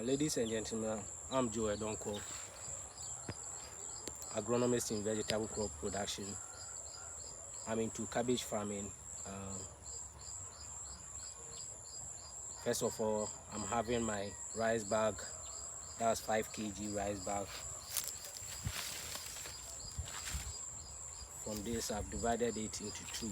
Ladies and gentlemen, I'm Joe Edonko, agronomist in vegetable crop production. I'm into cabbage farming. First of all, I'm having my rice bag. That's 5 kg rice bag. From this, I've divided it into two.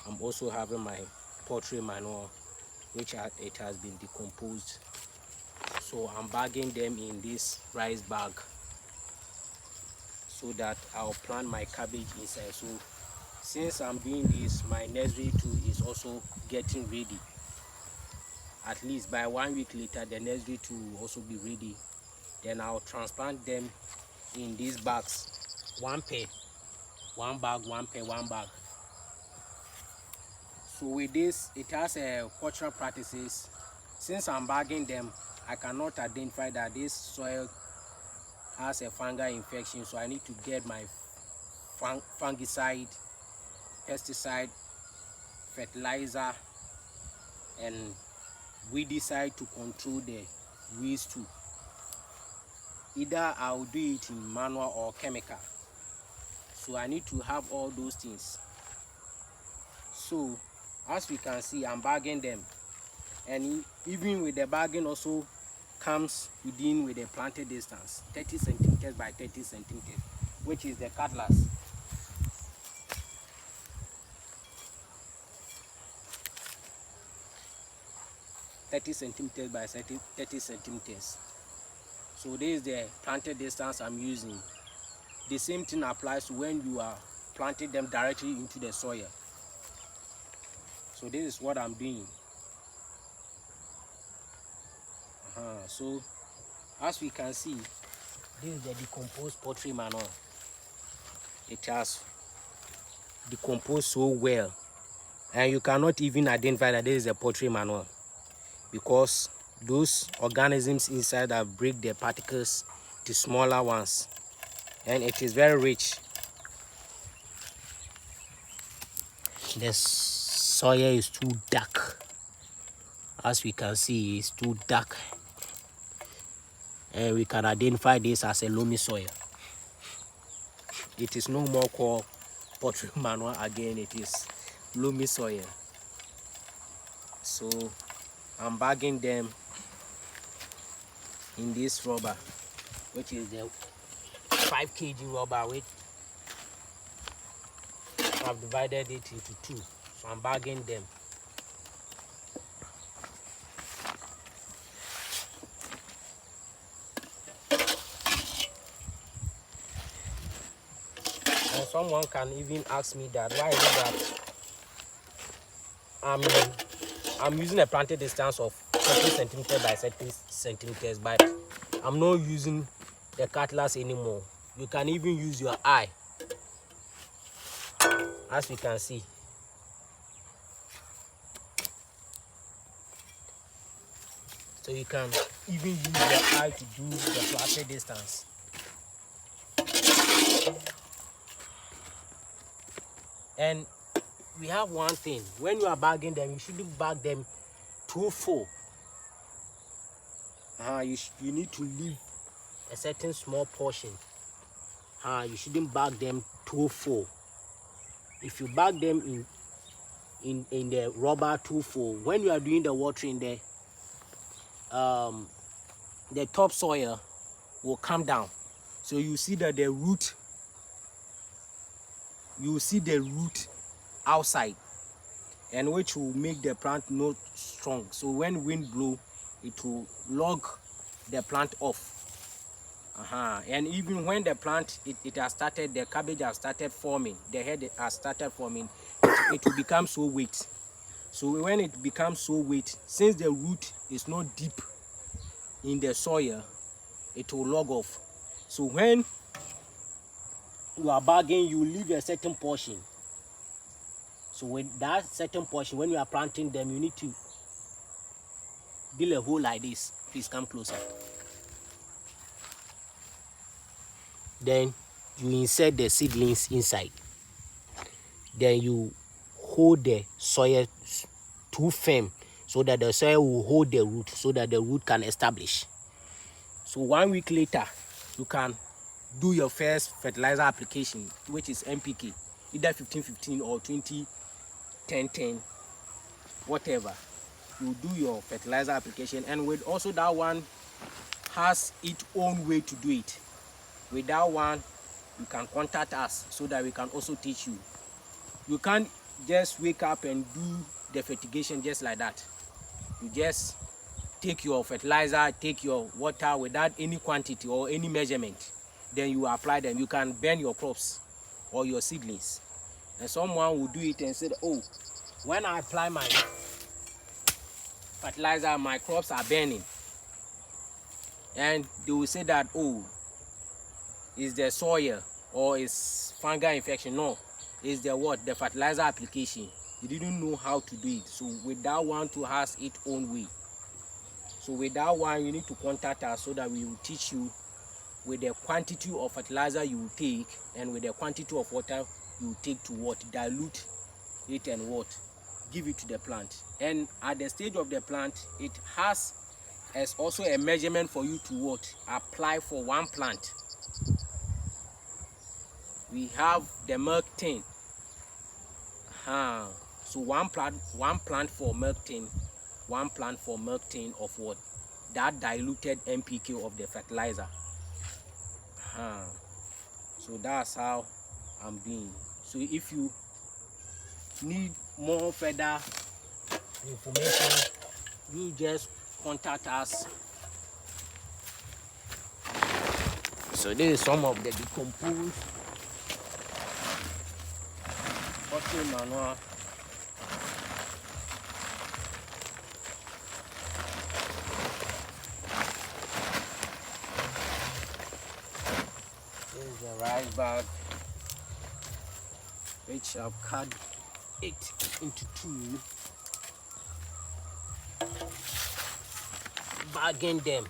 I'm also having my poultry manure, which it has been decomposed. So I'm bagging them in this rice bag so that I'll plant my cabbage inside. So since I'm doing this, my nursery too is also getting ready. At least by 1 week later, the nursery too will also be ready. Then I'll transplant them in these bags, one pair, one bag, one pair, one bag. So with this, it has cultural practices. Since I'm bagging them, I cannot identify that this soil has a fungal infection, so I need to get my fungicide, pesticide, fertilizer, and weedicide to control the weeds too. Either I'll do it in manual or chemical. So I need to have all those things. So as we can see, I'm bagging them, and even with the bagging also comes within with the planted distance, 30 centimeters by 30 centimeters, which is the cutlass. (30 centimeters by 30 centimeters). So this is the planted distance I'm using. The same thing applies when you are planting them directly into the soil. So this is what I'm doing. So as we can see, this is the decomposed poultry manure. It has decomposed so well, and you cannot even identify that this is a poultry manure, because those organisms inside that break the particles to smaller ones, and it is very rich. The soil is too dark. As we can see, it's too dark, and we can identify this as a loamy soil. It is no more called poultry manure again, it is loamy soil. So I'm bagging them in this rubber, which is the 5 kg rubber, which I've divided it into two. So I'm bagging them. And someone can even ask me that why is it that I'm using a planted distance of 30 centimeters by 30 centimeters, but I'm not using the cutlass anymore. You can even use your eye, as we can see. So you can even use your eye to do the planted distance. And we have one thing: when you are bagging them, you shouldn't bag them too full. You need to leave a certain small portion. You shouldn't bag them too full. If you bag them in the rubber too full, when you are doing the watering, the topsoil will come down. So you see that the root, you see the root outside, and which will make the plant not strong. So when wind blow, it will log the plant off. And even when the plant it has started, the cabbage has started forming, the head has started forming, it will become so wet. So when it becomes so wet, since the root is not deep in the soil, it will log off. So when you are bagging, you leave a certain portion. So with that certain portion, when you are planting them, you need to drill a hole like this. Please come closer. Then you insert the seedlings inside. Then you hold the soil too firm so that the soil will hold the root, so that the root can establish. So 1 week later, you can do your first fertilizer application, which is NPK, either 15-15 or 20-10-10, whatever. You do your fertilizer application, and with also that one has its own way to do it. With that one, you can contact us so that we can also teach you. You can't just wake up and do the fertigation just like that. You just take your fertilizer, take your water without any quantity or any measurement. Then you apply them. You can burn your crops or your seedlings. And someone will do it and say, oh, when I apply my fertilizer, my crops are burning. And they will say that, oh, it's the soil or it's fungal infection. No, it's the what? The fertilizer application. You didn't know how to do it. So with that one too has its own way. So with that one, you need to contact us so that we will teach you with the quantity of fertilizer you will take and with the quantity of water you will take to what? Dilute it and what? Give it to the plant. And at the stage of the plant, it has as also a measurement for you to what? Apply for one plant. We have the milk tin. So one plant for milk tin, one plant for milk tin of what? That diluted NPK of the fertilizer. So that's how I'm doing. So if you need more further information, you just contact us. So this is some of the decomposed bottle manure. This is the rice bag, which I've cut it into two, bagging them.